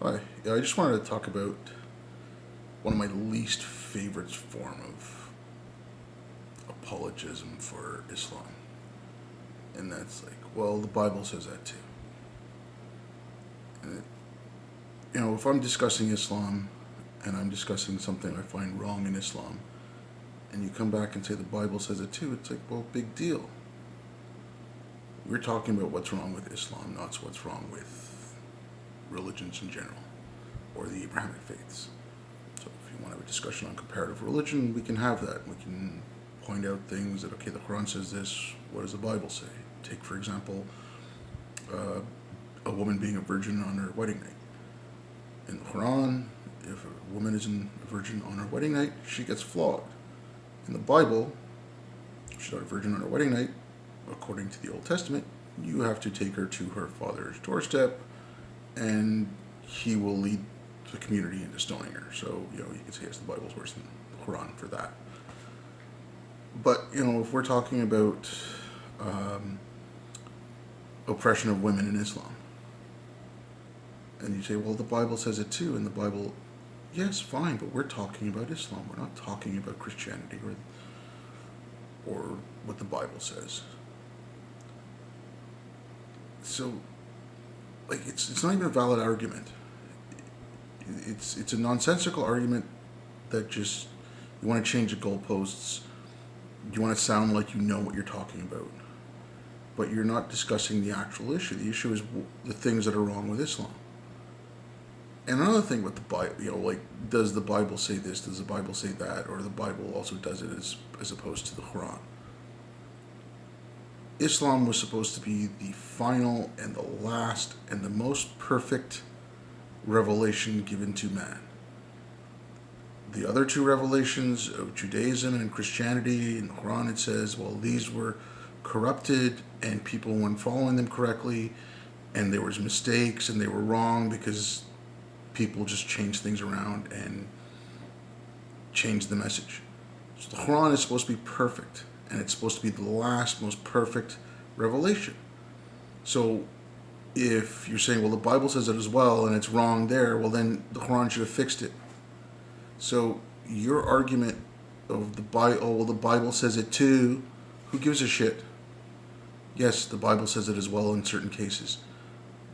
Hi. Yeah, I just wanted to talk about one of my least favorite form of apologism for Islam. And that's like, well, the Bible says that too. And if I'm discussing Islam and I'm discussing something I find wrong in Islam, and you come back and say the Bible says it too, it's like, well, big deal. We're talking about what's wrong with Islam, not what's wrong with religions in general or the Abrahamic faiths. So if you want to have a discussion on comparative religion, we can have that. We can point out things that, okay, the Quran says this, what does the Bible say? Take, for example, a woman being a virgin on her wedding night. In the Quran, if a woman isn't a virgin on her wedding night, she gets flogged. In the Bible, if she's not a virgin on her wedding night, according to the Old Testament, you have to take her to her father's doorstep, and he will lead the community into stoning her. So, you can say, yes, the Bible's worse than the Quran for that. But, if we're talking about oppression of women in Islam, and you say, well, the Bible says it too, and the Bible, yes, fine, but we're talking about Islam. We're not talking about Christianity or what the Bible says. So, it's not even a valid argument. It's a nonsensical argument that just, you want to change the goalposts. You want to sound like you know what you're talking about. But you're not discussing the actual issue. The issue is the things that are wrong with Islam. And another thing with the Bible, does the Bible say this? Does the Bible say that? Or the Bible also does it as opposed to the Quran? Islam was supposed to be the final and the last and the most perfect revelation given to man. The other two revelations of Judaism and Christianity, in the Quran it says, well, these were corrupted and people weren't following them correctly, and there was mistakes and they were wrong because people just changed things around and changed the message. So the Quran is supposed to be perfect, and it's supposed to be the last, most perfect revelation. So if you're saying, well, the Bible says it as well, and it's wrong there, well, then the Quran should have fixed it. So your argument of the Bible says it too, who gives a shit? Yes, the Bible says it as well in certain cases.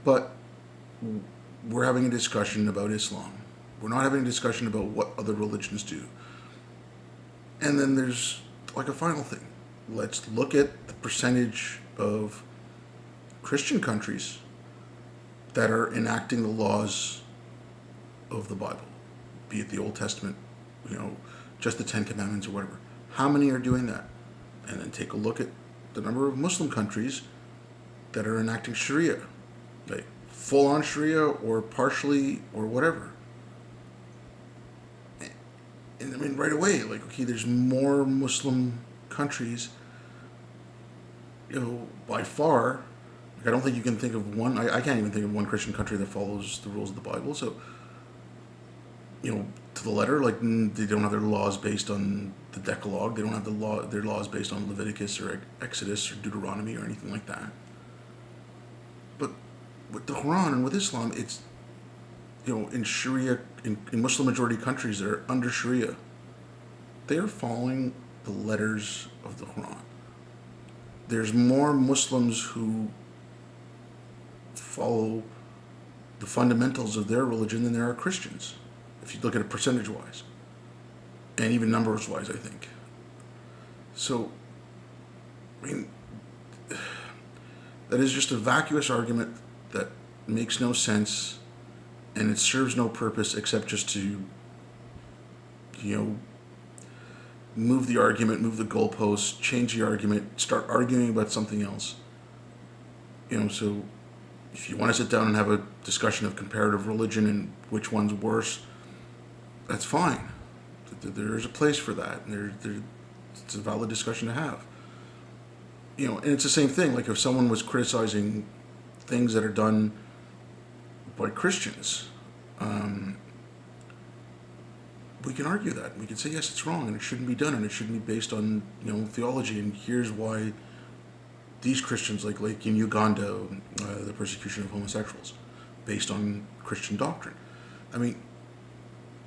But we're having a discussion about Islam. We're not having a discussion about what other religions do. And then there's a final thing. Let's look at the percentage of Christian countries that are enacting the laws of the Bible, be it the Old Testament, just the Ten Commandments or whatever. How many are doing that? And then take a look at the number of Muslim countries that are enacting Sharia, like full-on Sharia or partially or whatever. And I mean, right away, there's more Muslim countries, by far. I don't think you can think of one. I can't even think of one Christian country that follows the rules of the Bible. So, to the letter, they don't have their laws based on the Decalogue. They don't have their laws based on Leviticus or Exodus or Deuteronomy or anything like that. But with the Quran and with Islam, it's, in Sharia, in Muslim majority countries that are under Sharia, they are following the letters of the Quran. There's more Muslims who follow the fundamentals of their religion than there are Christians, if you look at it percentage-wise, and even numbers-wise, I think. So, I mean, that is just a vacuous argument that makes no sense, and it serves no purpose except just to, move the argument, move the goalposts, change the argument, start arguing about something else. So if you want to sit down and have a discussion of comparative religion and which one's worse, that's fine. There's a place for that, and it's a valid discussion to have. And it's the same thing. If someone was criticizing things that are done by Christians, we can argue that. We can say, yes, it's wrong, and it shouldn't be done, and it shouldn't be based on, theology, and here's why these Christians, like in Uganda, the persecution of homosexuals. based on Christian doctrine. I mean,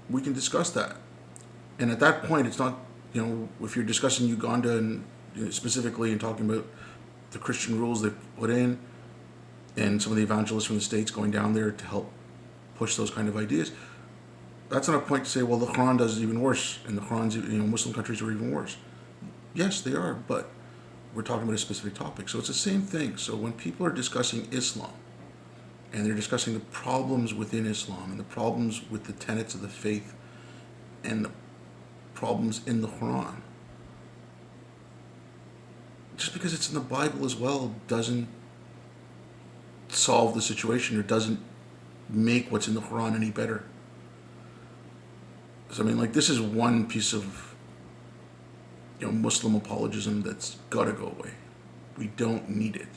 we can discuss that. And at that point, it's not, if you're discussing Uganda and specifically and talking about the Christian rules they've put in and some of the evangelists from the States going down there to help push those kind of ideas, that's not a point to say, well, the Quran does it even worse and the Quran's, Muslim countries are even worse. Yes, they are, but we're talking about a specific topic. So it's the same thing. So when people are discussing Islam and they're discussing the problems within Islam and the problems with the tenets of the faith and the problems in the Quran, just because it's in the Bible as well doesn't solve the situation or doesn't make what's in the Quran any better. So I mean, this is one piece of Muslim apologism that's got to go away. We don't need it.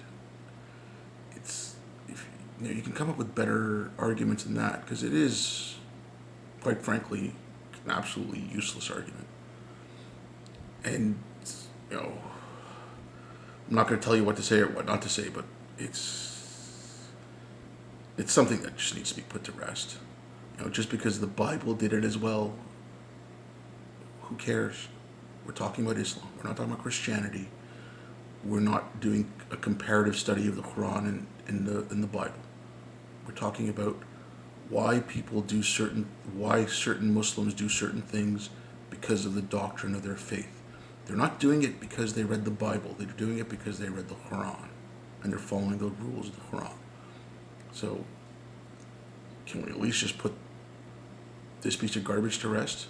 It's you can come up with better arguments than that, because it is, quite frankly, an absolutely useless argument. And I'm not going to tell you what to say or what not to say, but it's something that just needs to be put to rest. Just because the Bible did it as well, who cares? We're talking about Islam. We're not talking about Christianity. We're not doing a comparative study of the Quran in the Bible. We're talking about why certain Muslims do certain things because of the doctrine of their faith. They're not doing it because they read the Bible. They're doing it because they read the Quran and they're following the rules of the Quran. So, can we at least just put this piece of garbage to rest?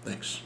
Thanks.